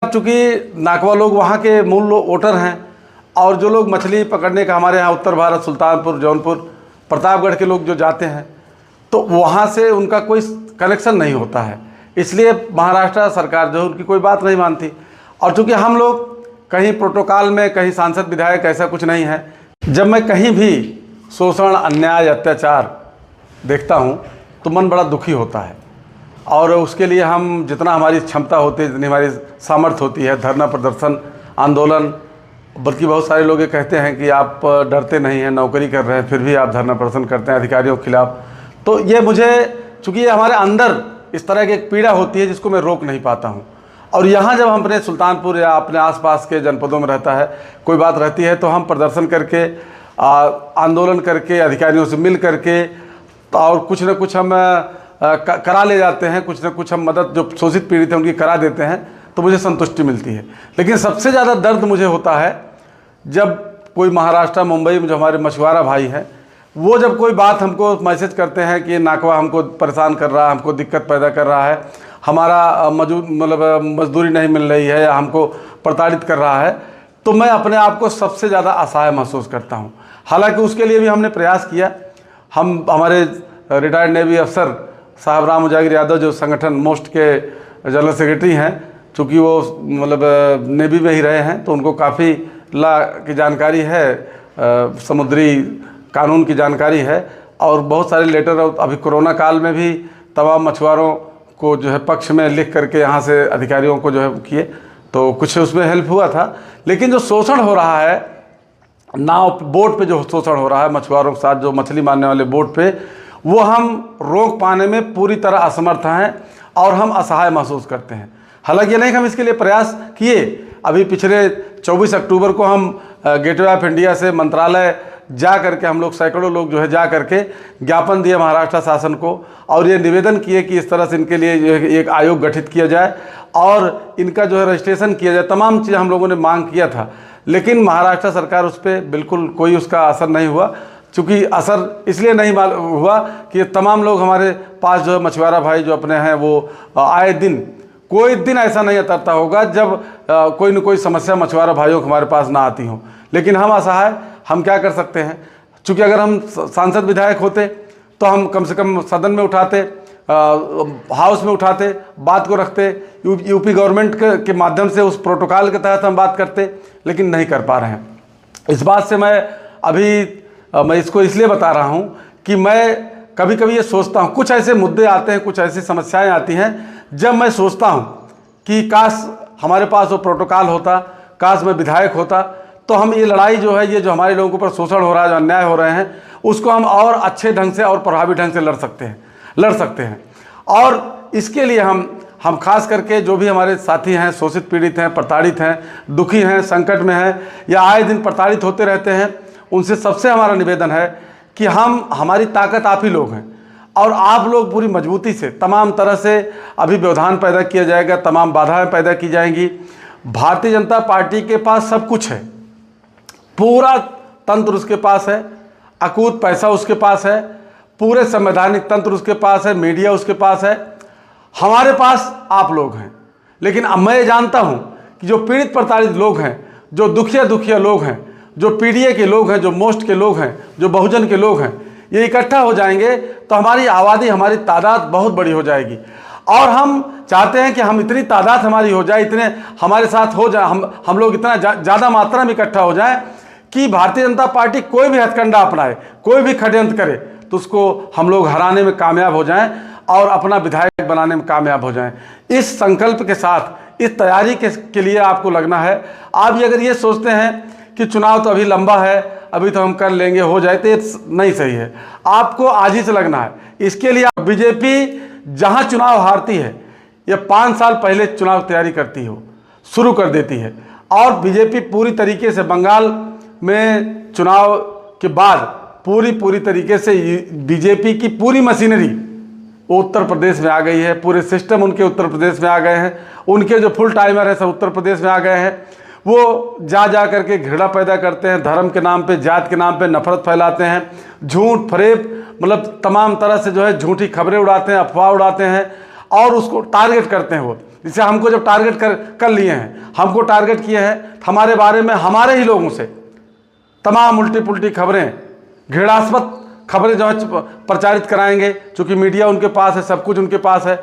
चूँकि नाकवा लोग वहाँ के मूल वोटर हैं और जो लोग मछली पकड़ने का हमारे यहाँ उत्तर भारत सुल्तानपुर, जौनपुर, प्रतापगढ़ के लोग जो जाते हैं तो वहाँ से उनका कोई कनेक्शन नहीं होता है, इसलिए महाराष्ट्र सरकार जो उनकी कोई बात नहीं मानती। और चूँकि हम लोग कहीं प्रोटोकॉल में, कहीं सांसद विधायक ऐसा कुछ नहीं है, जब मैं कहीं भी शोषण, अन्याय, अत्याचार देखता हूँ तो मन बड़ा दुखी होता है और उसके लिए हम जितना हमारी क्षमता होती है, जितनी हमारी सामर्थ्य होती है, धरना प्रदर्शन, आंदोलन, बल्कि बहुत सारे लोग ये कहते हैं कि आप डरते नहीं हैं, नौकरी कर रहे हैं, फिर भी आप धरना प्रदर्शन करते हैं अधिकारियों के खिलाफ। तो ये मुझे, चूँकि ये हमारे अंदर इस तरह की एक पीड़ा होती है जिसको मैं रोक नहीं पाता हूँ। और यहाँ जब हम अपने सुल्तानपुर या अपने आसपास के जनपदों में रहता है, कोई बात रहती है तो हम प्रदर्शन करके, आंदोलन करके, अधिकारियों से मिल करके और कुछ न कुछ हम करा ले जाते हैं, कुछ न कुछ हम मदद जो शोषित पीड़ित हैं उनकी करा देते हैं, तो मुझे संतुष्टि मिलती है। लेकिन सबसे ज़्यादा दर्द मुझे होता है जब कोई महाराष्ट्र, मुंबई में जो हमारे मछुआरा भाई हैं, वो जब कोई बात हमको मैसेज करते हैं कि नाकवा हमको परेशान कर रहा है, हमको दिक्कत पैदा कर रहा है, हमारा मजदूरी नहीं मिल रही है या हमको प्रताड़ित कर रहा है, तो मैं अपने आप को सबसे ज़्यादा असहाय महसूस करता हूँ। हालांकि उसके लिए भी हमने प्रयास किया। हमारे रिटायर्ड नेवी अफसर साहब राम उजागिर यादव जो संगठन मोस्ट के जनरल सेक्रेटरी हैं, चूँकि वो नेवी में ही रहे हैं तो उनको काफ़ी ला की जानकारी है, समुद्री कानून की जानकारी है और बहुत सारे लेटर, अभी कोरोना काल में भी तमाम मछुआरों को जो है पक्ष में लिख करके यहाँ से अधिकारियों को जो है किए, तो कुछ उसमें हेल्प हुआ था। लेकिन जो शोषण हो रहा है नाव, बोट पे जो शोषण हो रहा है मछुआरों के साथ, जो मछली मारने वाले बोट पे, वो हम रोक पाने में पूरी तरह असमर्थ हैं और हम असहाय महसूस करते हैं। हालांकि ये नहीं कि हम इसके लिए प्रयास किए। अभी पिछले 24 अक्टूबर को हम गेटवे ऑफ इंडिया से मंत्रालय जा करके हम लोग, सैकड़ों लोग जो है जा करके ज्ञापन दिए महाराष्ट्र शासन को और ये निवेदन किए कि इस तरह से इनके लिए जो है एक आयोग गठित किया जाए और इनका जो है रजिस्ट्रेशन किया जाए। तमाम चीज़ हम लोगों ने मांग किया था, लेकिन महाराष्ट्र सरकार उस पर बिल्कुल कोई उसका असर नहीं हुआ। चूँकि असर इसलिए नहीं हुआ कि तमाम लोग हमारे पास जो है मछुआरा भाई जो अपने हैं, वो आए दिन, कोई दिन ऐसा नहीं उतरता होगा जब कोई न कोई समस्या मछुआरा भाइयों को हमारे पास ना आती हो। लेकिन हम असहाय, हम क्या कर सकते हैं? चूँकि अगर हम सांसद विधायक होते तो हम कम से कम सदन में उठाते, हाउस में उठाते, बात को रखते, यूपी गवर्नमेंट के माध्यम से उस प्रोटोकॉल के तहत हम बात करते, लेकिन नहीं कर पा रहे हैं। इस बात से मैं इसको इसलिए बता रहा हूँ कि मैं कभी कभी ये सोचता हूँ, कुछ ऐसे मुद्दे आते हैं, कुछ ऐसी समस्याएं आती हैं जब मैं सोचता हूँ कि काश हमारे पास वो प्रोटोकॉल होता, काश मैं विधायक होता, तो हम ये लड़ाई जो है, ये जो हमारे लोगों के ऊपर शोषण हो रहा है, जो अन्याय हो रहे हैं, उसको हम और अच्छे ढंग से और प्रभावी ढंग से लड़ सकते हैं। और इसके लिए हम खास करके जो भी हमारे साथी हैं, शोषित पीड़ित हैं, प्रताड़ित हैं, दुखी हैं, संकट में हैं या आए दिन प्रताड़ित होते रहते हैं, उनसे सबसे हमारा निवेदन है कि हमारी ताकत आप ही लोग हैं और आप लोग पूरी मजबूती से तमाम तरह से अभी व्यवधान पैदा किया जाएगा, तमाम बाधाएं पैदा की जाएंगी। भारतीय जनता पार्टी के पास सब कुछ है, पूरा तंत्र उसके पास है, अकूत पैसा उसके पास है, पूरे संवैधानिक तंत्र उसके पास है, मीडिया उसके पास है, हमारे पास आप लोग हैं। लेकिन अब मैं जानता हूं कि जो पीड़ित प्रताड़ित लोग हैं, जो दुखिया लोग हैं, जो पीडीए के लोग हैं, जो मोस्ट के लोग हैं, जो बहुजन के लोग हैं, ये इकट्ठा हो जाएंगे तो हमारी आबादी, हमारी तादाद बहुत बड़ी हो जाएगी। और हम चाहते हैं कि हम इतनी तादाद हमारी हो जाए, इतने हमारे साथ हो जाए, हम लोग इतना ज़्यादा मात्रा में इकट्ठा हो जाएं कि भारतीय जनता पार्टी कोई भी हथकंडा अपनाए, कोई भी षड्यंत्र करे तो उसको हम लोग हराने में कामयाब हो जाएं और अपना विधायक बनाने में कामयाब हो जाएं। इस संकल्प के साथ, इस तैयारी के लिए आपको लगना है। आप अगर ये सोचते हैं कि चुनाव तो अभी लंबा है, अभी तो हम कर लेंगे, हो जाए, तो ये नहीं सही है। आपको आज ही से लगना है। इसके लिए बीजेपी जहां चुनाव हारती है, ये 5 साल पहले चुनाव तैयारी करती हो, शुरू कर देती है। और बीजेपी पूरी तरीके से बंगाल में चुनाव के बाद पूरी तरीके से बीजेपी की पूरी मशीनरी वो उत्तर प्रदेश में आ गई है, पूरे सिस्टम उनके उत्तर प्रदेश में आ गए हैं, उनके जो फुल टाइमर है सब उत्तर प्रदेश में आ गए हैं। वो जा करके घृणा पैदा करते हैं, धर्म के नाम पे, जात के नाम पे नफरत फैलाते हैं, झूठ फरेब, मतलब तमाम तरह से जो है झूठी खबरें उड़ाते हैं, अफवाह उड़ाते हैं और उसको टारगेट करते हैं। वो जिसे हमको जब टारगेट कर लिए हैं, हमको टारगेट किए हैं, हमारे बारे में हमारे ही लोगों से तमाम उल्टी पुल्टी खबरें, घृणास्पद खबरें जो है प्रचारित कराएंगे, क्योंकि मीडिया उनके पास है, सब कुछ उनके पास है।